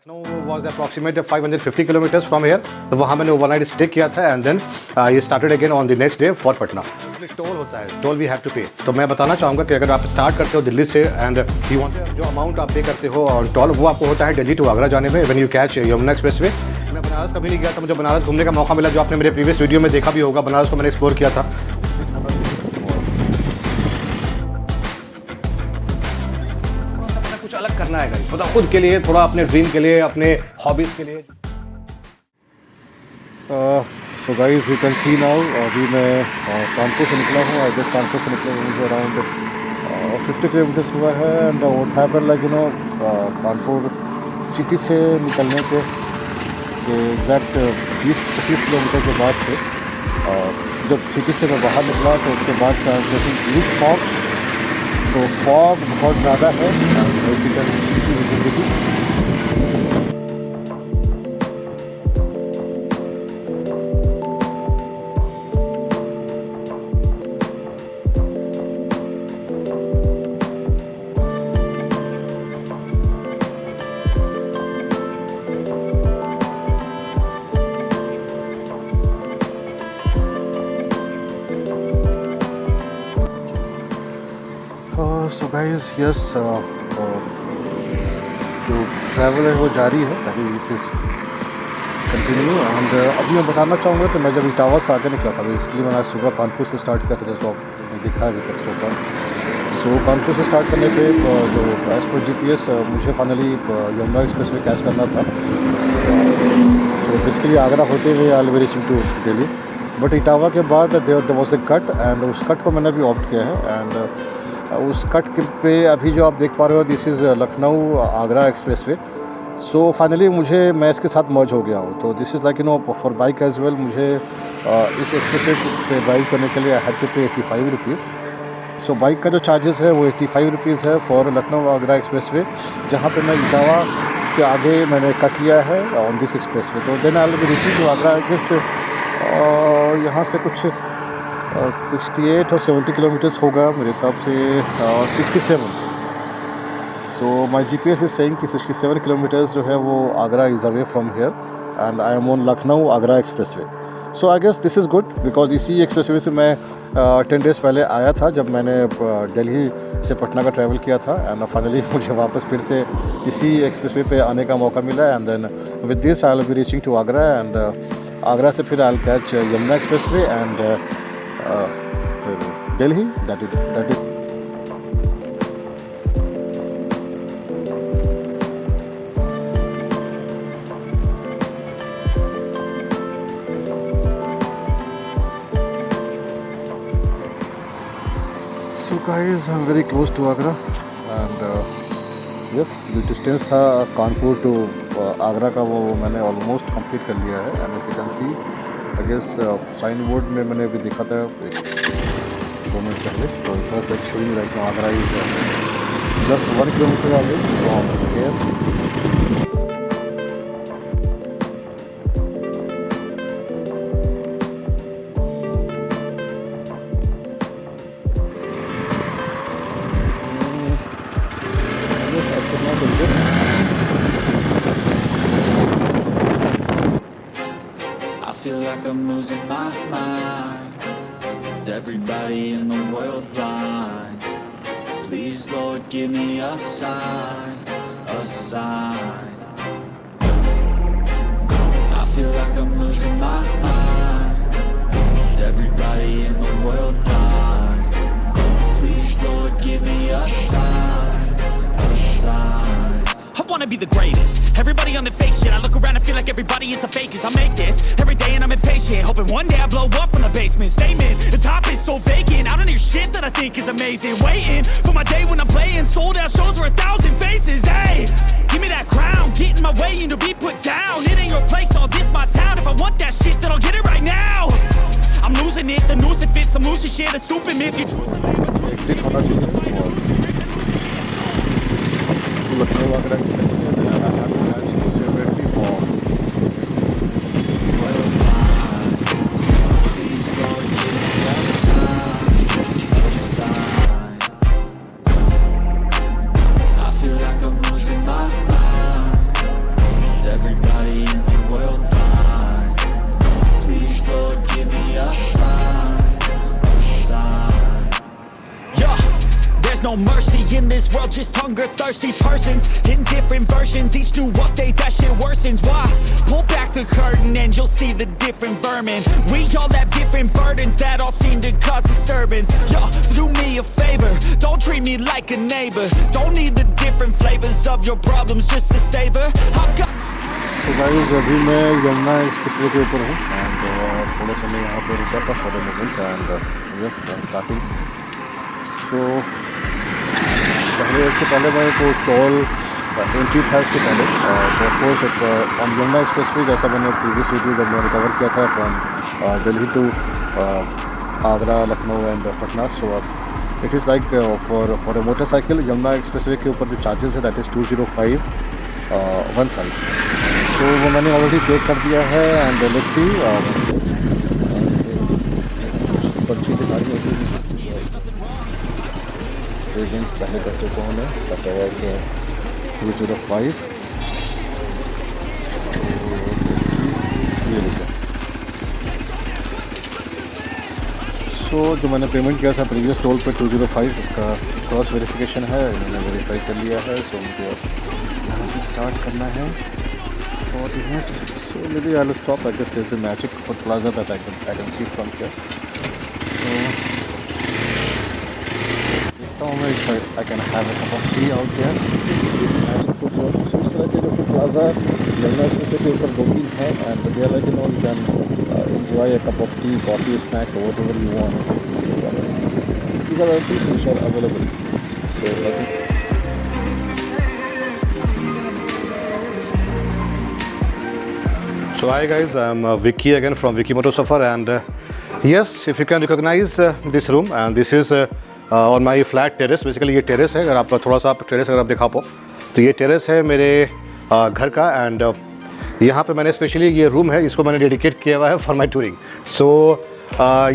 was approximately 550 kilometers from here. तो वहाँ मैंने ओवरनाइट स्टे किया था एंड देन ये started again on the next day for Patna. Toll होता है, टोल वी हैव टू पे. तो मैं बताना चाहूँगा कि अगर आप स्टार्ट करते हो दिल्ली से एंड यू वांट जो अमाउंट आप पे करते हो और टोल वो आपको होता है दिल्ली टू आगरा जाने में when you catch Yamuna express वे. मैं बनारस कभी नहीं गया था, मुझे बनारस घूमने का मौका मिला जो आपने मेरे प्रीवियस वीडियो में देखा भी होगा. बनारस को मैंने एक्सप्लोर किया था. कुछ अलग करना है गाइस, थोड़ा खुद के लिए, थोड़ा अपने ड्रीम के लिए, अपने हॉबीज़ के लिए. So guys you can C now अभी मैं कानपुर से निकला हूँ. आई गेस कानपुर से निकले मुझे अराउंड 50 किलोमीटर्स हुआ है. And what happened like Kanpur city से निकलने के एग्जैक्ट 20-25 किलोमीटर के बाद से जब सिटी से मैं बाहर निकला तो उसके बाद से लीक फॉग. तो फॉग बहुत ज़्यादा है. City visibility so guys yes जो ट्रैवल है वो जारी है. ताकि प्लीज़ कंटिन्यू. एंड अभी मैं बताना चाहूँगा कि मैं जब इटावा से आगे निकला था बेसिकली मैंने आज सुबह कानपुर से स्टार्ट किया था जैसे आपने देखा है अभी तक सोफा. सो कानपुर से स्टार्ट करने पे जो एज़ पर GPS मुझे finally Yamuna express way catch करना था. सो बेसिकली आगरा होते हुए I will be reaching to Delhi. But Etawah के बाद there was a cut and उस कट को मैंने भी ऑप्ट किया है. एंड उस कट पे अभी जो आप देख पा रहे हो this is Lucknow Agra express way. So finally मुझे मैं इसके साथ मर्ज हो गया हूँ. तो this is like for bike as well. मुझे इस एक्सप्रेस वे पे ड्राइव करने के लिए आई हैड टू पे 85 रुपीज़. सो बाइक का जो चार्जेस है वो 85 रुपीज़ है फॉर लखनऊ आगरा एक्सप्रेस वे, जहाँ पे मैं इटावा से आगे मैंने कट लिया है ऑन दिस एक्सप्रेस वे. तो then I will be reaching to Agra. I guess यहाँ से कुछ 68 और 70 किलोमीटर्स होगा मेरे हिसाब से. 67. So my GPS is saying कि 67 किलोमीटर्स जो है वो Agra is away from here and I am on Lucknow Agra express way. So I guess this is good because इसी एक्सप्रेस वे से मैं 10 डेज़ पहले आया था जब मैंने दिल्ली से पटना का ट्रैवल किया था. एंड फाइनली मुझे वापस फिर से इसी एक्सप्रेस वे पे आने का मौका मिला. And then with this I will be reaching to Agra. And Agra से फिर I will catch Yamuna express way and Delhi. That is. So guys, I'm very close to Agra, and yes, जो डिस्टेंस था कानपुर टू आगरा का वो मैंने ऑलमोस्ट कंप्लीट कर लिया है. And you can see I guess sign board में मैंने अभी देखा था 2 मिनट पहले. तो first like showing right now Agra is just 1 kilometre away from here. Feel like I'm losing my mind. Is everybody in the world blind? Please, Lord, give me a sign, a sign. I feel like I'm losing my mind. Is everybody in the world blind? Please, Lord, give me a sign, a sign. I wanna be the greatest. Everybody on the fake shit. I look around and feel like everybody is the fakest. I make this every day and I'm impatient, hoping one day I blow up from the basement. Statement, the top is so vacant. I don't hear shit that I think is amazing. Waiting for my day when I'm playing sold out shows for 1,000 faces. Hey, give me that crown, get in my way and to be put down. It ain't your place, all this my town. If I want that shit, then I'll get it right now. I'm losing it, the noose it fits. I'm losing shit, a stupid myth. You choose to live. Lucknow Agra mercy in this world, just hunger thirsty persons in different versions, each new update that shit worsens. Why? Pull back the curtain and you'll see the different vermin. We all have different burdens that all seem to cause disturbance. Yo, so do me a favor, don't treat me like a neighbor. Don't need the different flavors of your problems just to savor. I've got तो guys अभी मैं Yamuna expressway के ऊपर हूँ and थोड़ा सा मैं यहाँ पर रुका था for the moment and yes I am starting. So इसके पहले मैं को टोल एंट्री था इसके पहले तो ऑफकोर्स ऑन यमुना एक्सप्रेसवे जैसा मैंने प्रीवियस वीडियो जब मैंने कवर किया था from Delhi to Agra, Lucknow and Patna. So it is like for a motorcycle Yamuna expressway के ऊपर जो चार्जेस है दैट इज़ 205 वन साइड। तो वो मैंने ऑलरेडी पे कर दिया है एंड लेट्स सी पर्ची दिखाई होती है पहले कर चुका हूँ मैं, दैट वाज 205। ये देखो, सो जो मैंने पेमेंट किया था प्रीवियस टोल पे 205 उसका क्रॉस वेरिफिकेशन है, मैंने वेरीफाई कर लिया है। सो मुझे यहाँ से स्टार्ट करना है। So maybe I'll stop. I guess there's a Magic Food Plaza that I can see from here. So देखता हूँ मैं if I can have a cup of tea out there. Magic Food Plaza. So इस तरह के जो Food Plaza Yamuna expressway के ऊपर 2-3 हैं and they are like you can enjoy a cup of tea, coffee, snacks or whatever you want. So these are the things which are available. So I think. So hi guys, I'm Vicky again from Vicky Moto Safar and yes, if you can recognize this room and this is on my flat terrace. Basically ये terrace है, अगर आप थोड़ा सा terrace अगर आप दिखा पाओ तो ये terrace है मेरे घर का एंड यहाँ पे मैंने स्पेशली ये रूम है इसको मैंने डेडिकेट किया हुआ है for my touring. So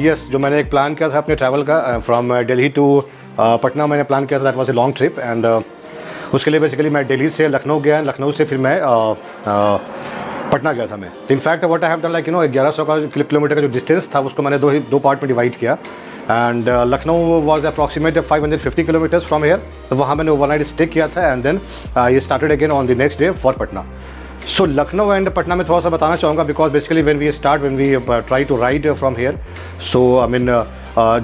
yes, जो मैंने एक प्लान किया था अपने ट्रैवल का फ्रॉम दिल्ली टू पटना मैंने प्लान किया था, that was a long trip and उसके लिए बेसिकली मैं दिल्ली से लखनऊ गया, लखनऊ से फिर मैं पटना गया था मैं। In fact what I have done like 1100 का किलोमीटर का जो डिस्टेंस था उसको मैंने दो पार्ट में डिवाइड किया and Lucknow was approximate 550 kilometres from here. तो वहाँ मैंने ओवरनाइट स्टे किया था एंड देन ये started again on the next day for Patna. So Lucknow and Patna में थोड़ा सा बताना चाहूँगा because basically when we try to ride from here, so I mean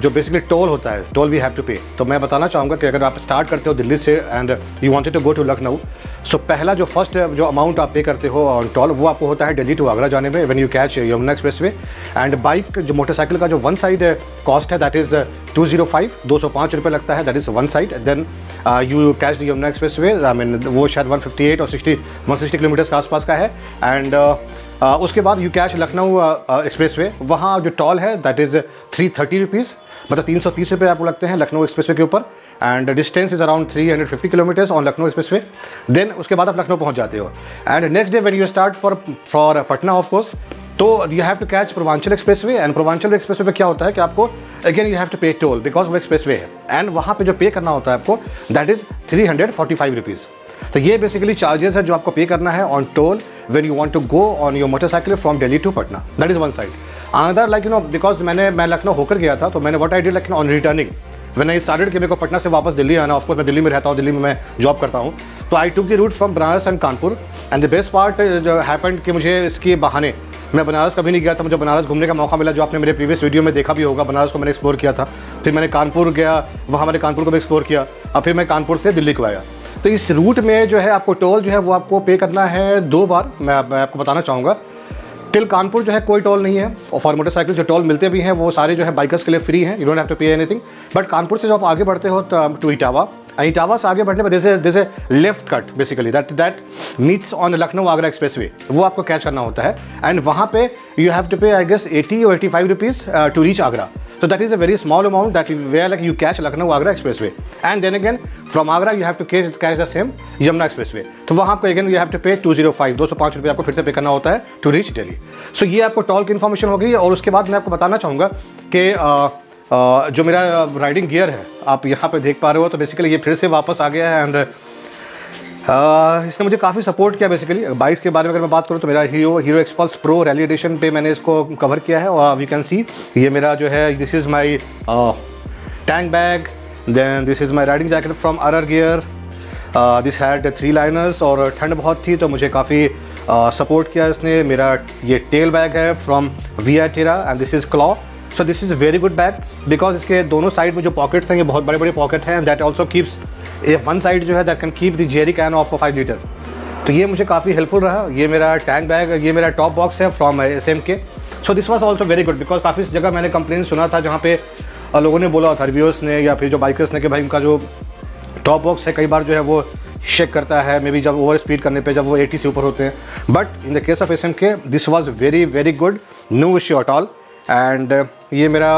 जो बेसिकली टोल होता है, टोल वी हैव टू पे। तो मैं बताना चाहूँगा कि अगर आप स्टार्ट करते हो दिल्ली से and you wanted to go to Lucknow, so पहला जो फर्स्ट जो अमाउंट आप पे करते हो ऑन टोल वो आपको होता है दिल्ली टू आगरा जाने में when you catch Yamuna expressway. And bike जो मोटरसाइकिल का जो वन साइड कॉस्ट है दैट इज़ 205 रुपये लगता है, that is one side. Then you catch the Yamuna expressway, I mean वो शायद 158 और 160 किलोमीटर्स के आसपास का है एंड उसके बाद यू कैच लखनऊ एक्सप्रेसवे, वहाँ जो टोल है दैट इज़ 330 रुपीज़, मतलब 330 रुपये आपको लगते हैं लखनऊ एक्सप्रेसवे के ऊपर and distance is around 350 kilometres on Lucknow expressway. Then उसके बाद आप लखनऊ पहुँच जाते हो and next day when you start for Patna of course, तो you have to catch Purvanchal expressway and Purvanchal expressway पे क्या होता है कि आपको again you have to pay toll because वो एक्सप्रेसवे है एंड वहाँ पे जो पे करना होता है आपको दैट इज़ 345 रुपीज़। तो ये बेसिकली चार्जेस है जो आपको पे करना है on toll when you want to go on your motorcycle from Delhi to Patna, that is one side. Another like because मैं लखनऊ होकर गया था तो मैंने what I did like on returning when I started कि मेरे को पटना से वापस दिल्ली आना, ऑफकोर्स मैं दिल्ली में रहता हूँ, दिल्ली में मैं जॉब करता हूँ, तो I took the route from Banaras and Kanpur and the best part जो हैपेंड कि मुझे इसके बहाने, मैं बनारस कभी नहीं गया था, मुझे बनारस घूमने का मौका मिला जो आपने मेरे प्रीवियस वीडियो में देखा भी होगा। बनारस को मैंने एक्सप्लोर किया था, फिर मैंने कानपुर गया, वहाँ मैंने कानपुर को भी एक्सप्लोर किया, और फिर मैं कानपुर से दिल्ली को आया। तो इस रूट में जो है आपको टोल जो है वो आपको पे करना है 2 बार। मैं आपको बताना चाहूँगा टिल कानपुर जो है कोई टोल नहीं है और फॉर मोटरसाइकिल जो टोल मिलते भी हैं वो सारे जो है बाइकर्स के लिए फ्री हैं, you don't have to pay anything. But Kanpur से जब आप आगे बढ़ते हो टू इटावा, इटावा से आगे बढ़ने में this A left cut basically that meets on Lucknow Agra expressway, वो आपको कैच करना होता है एंड वहाँ पे यू हैव टू पे आई गेस 80 और 85 rupees to reach Agra. So that is a very small amount that where like you catch Lucknow Agra Expressway and then again from Agra you have to catch the same Yamuna Expressway। तो वहाँ आपको again you have to pay 205 रुपये आपको फिर से पे करना होता है to reach Delhi। So ये आपको टोल की इन्फॉर्मेशन हो गई। और उसके बाद मैं आपको बताना चाहूँगा कि जो मेरा राइडिंग गियर है आप यहाँ पे देख पा रहे हो, तो बेसिकली ये फिर से वापस आ गया है एंड इसने मुझे काफ़ी सपोर्ट किया। बेसिकली बाइक्स के बारे में अगर मैं बात करूँ तो मेरा Hero Xpulse pro rally edition पे मैंने इसको कवर किया है और वी कैन सी ये मेरा जो है this is my tank bag then this is my riding jacket from अरर गियर, दिस हैड 3 लाइनर्स, और ठंड बहुत थी तो मुझे काफ़ी सपोर्ट किया इसने। मेरा ये टेल बैग है from Viaterra and this is Claw. So this is very good bag because इसके दोनों साइड में जो पॉकेट्स हैं ये बहुत बड़े बड़े पॉकेट हैं, that also keeps one side जो है that can keep the Jerry can of 5 litre. तो ये मुझे काफ़ी हेल्पफुल रहा। ये मेरा टैंक बैग, ये मेरा टॉप बॉक्स है from SMK। So this was also very good because काफ़ी जगह मैंने कंप्लेन सुना था जहाँ पे लोगों ने बोला था, रिव्यूअर्स ने या फिर जो बाइकर्स ने, कि भाई उनका जो टॉप बॉक्स है कई बार जो है वो शेक करता है, मे बी जब ओवर स्पीड करने पे, जब वो 80 से ऊपर होते हैं। But in the case of SMK this was very very good, no issue at all. And ये मेरा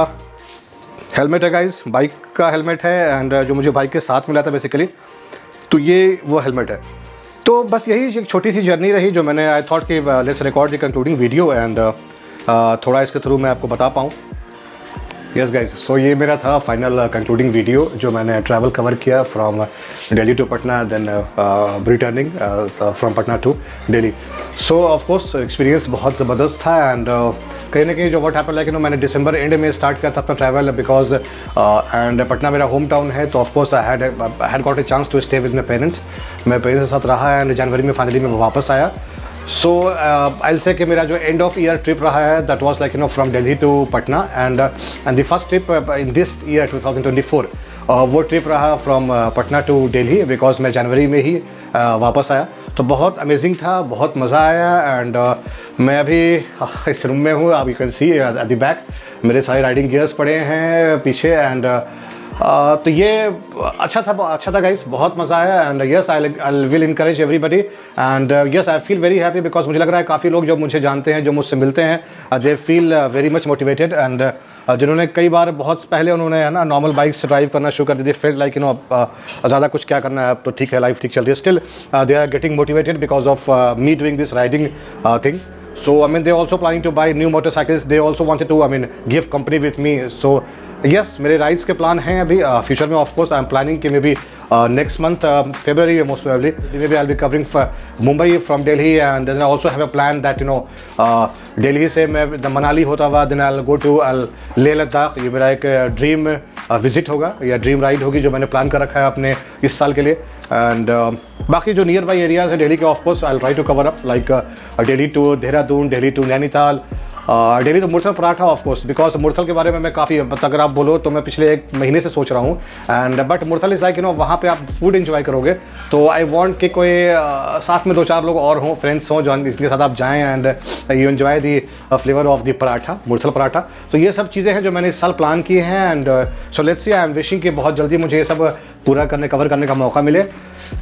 हेलमेट है गाइस, बाइक का हेलमेट है, एंड जो मुझे बाइक के साथ मिला था बेसिकली, तो ये वो हेलमेट है। तो बस यही एक छोटी सी जर्नी रही जो मैंने आई थॉट कि let's record the concluding video and थोड़ा इसके थ्रू मैं आपको बता पाऊँ। यस गाइज, सो ये मेरा था फाइनल कंक्लूडिंग वीडियो जो मैंने ट्रैवल कवर किया from Delhi to Patna, then returning from Patna to Delhi. So of course experience बहुत ज़बरदस्त था एंड कहीं ना कहीं जो व्हाट हैपेंड लाइक मैंने दिसंबर एंड में स्टार्ट किया था अपना ट्रैवल बिकॉज एंड पटना मेरा होम टाउन है, तो of course I had got a chance to stay with my parents. मैं पेरेंट्स के साथ रहा एंड जनवरी में फाइनली मैं वापस आया। सो आई विल से कि मेरा जो एंड ऑफ ईयर ट्रिप रहा है that was like from Delhi to Patna and the first trip in this year 2024 वो ट्रिप रहा from Patna to Delhi because मैं जनवरी में ही वापस आया। तो बहुत अमेजिंग था, बहुत मज़ा आया एंड मैं अभी इस रूम में हूँ, आप you can C at the back मेरे सारे राइडिंग गियर्स पड़े हैं पीछे एंड तो ये अच्छा था गाइस, बहुत मज़ा आया and yes I will encourage everybody and yes I feel very happy because मुझे लग रहा है काफ़ी लोग जो मुझे जानते हैं, जो मुझसे मिलते हैं, they feel very much motivated and जिन्होंने कई बार बहुत पहले उन्होंने है ना नॉर्मल बाइक्स ड्राइव करना शुरू कर दी थी, फील लाइक ज़्यादा कुछ क्या करना है अब तो ठीक है, लाइफ ठीक चल रही है, still they are getting motivated because of me doing this riding thing. So I mean they also planning to buy new motorcycles. They also wanted to give company with me. So yes, मेरे rides के plan हैं अभी future में। Of course I am planning कि maybe next month February most probably maybe I'll be covering Mumbai from Delhi and then I also have a plan that Delhi से मैं मनाली होता हुआ then I'll go to Leh Ladakh. ये मेरा एक dream visit होगा या ड्रीम राइड होगी जो मैंने प्लान कर रखा है अपने इस साल के लिए। एंड बाकी जो नियर बाई एरियाज़ हैं दिल्ली के of course I will try to cover up like Delhi to Dehradun, Delhi to Nainital, Delhi to Murthal paratha of course because Murthal के बारे में मैं काफ़ी अगर आप बोलो तो मैं पिछले 1 महीने से सोच रहा हूँ and but Murthal is like वहाँ पे आप फूड एंजॉय करोगे तो आई वांट कि कोई साथ में 2-4 लोग और हों, फ्रेंड्स हों जो जिनके साथ आप जाएँ and you enjoy the flavour of the paratha, Murthal paratha. तो ये सब चीज़ें हैं जो मैंने इस साल प्लान की हैं and so let's see I am wishing कि बहुत जल्दी मुझे ये सब पूरा कवर करने का मौका मिले।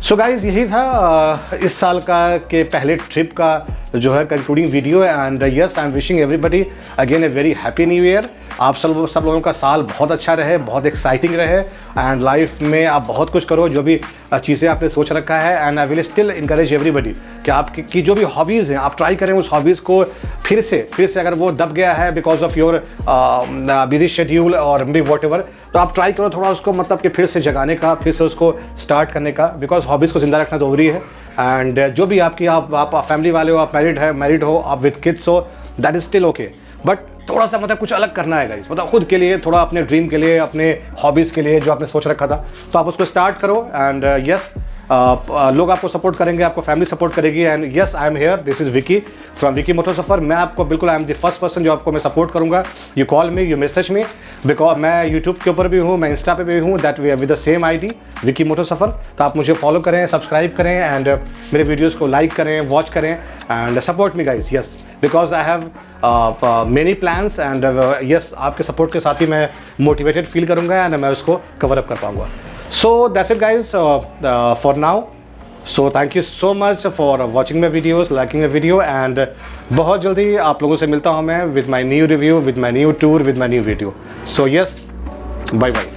सो गाइज़ यही था इस साल का के पहले ट्रिप का जो है concluding video and yes I am wishing everybody again a very happy new year. आप सब लोगों का साल बहुत अच्छा रहे, बहुत एक्साइटिंग रहे एंड लाइफ में आप बहुत कुछ करो जो भी चीज़ें आपने सोच रखा है and I will still encourage everybody कि आपकी जो भी हॉबीज़ हैं आप ट्राई करें उस हॉबीज़ को फिर से अगर वो दब गया है because of your busy schedule और मे वॉट एवर, तो आप ट्राई करो थोड़ा उसको मतलब कि फिर से जगाने का, फिर से उसको स्टार्ट करने का बिकॉज हॉबीज़ को ज़िंदा रखना ज़रूरी है। एंड जो भी आपकी आप फैमिली वाले हो, आप मैरिड हो, आप विद किड्स हो, that is still okay, but थोड़ा सा मतलब कुछ अलग करना है गाइस, मतलब खुद के लिए, थोड़ा अपने ड्रीम के लिए, अपने हॉबीज़ के लिए जो आपने सोच रखा था, तो आप उसको स्टार्ट करो एंड यस लोग आपको सपोर्ट करेंगे, आपको फैमिली सपोर्ट करेगी and yes I am here, this is Vicky from Vicky motor Safar. मैं आपको बिल्कुल I am the first person जो आपको मैं सपोर्ट करूंगा। You call me, you message me because मैं यूट्यूब के ऊपर भी हूँ, मैं इंस्टा पे भी हूँ, that we with the same ID Vicky motor Safar. तो आप मुझे फॉलो करें, सब्सक्राइब करें एंड मेरे वीडियोज़ को लाइक करें, वॉच करें and support me guys, yes because I have many plans and yes आपके सपोर्ट के साथ ही मैं मोटिवेटेड फील करूँगा एंड मैं उसको कवर अप कर पाऊँगा। So that's it guys for now. So thank you so much for watching my videos, liking my video and बहुत जल्दी आप लोगों से मिलता हूँ मैं with my new review, with my new tour, with my new video. So yes, bye bye.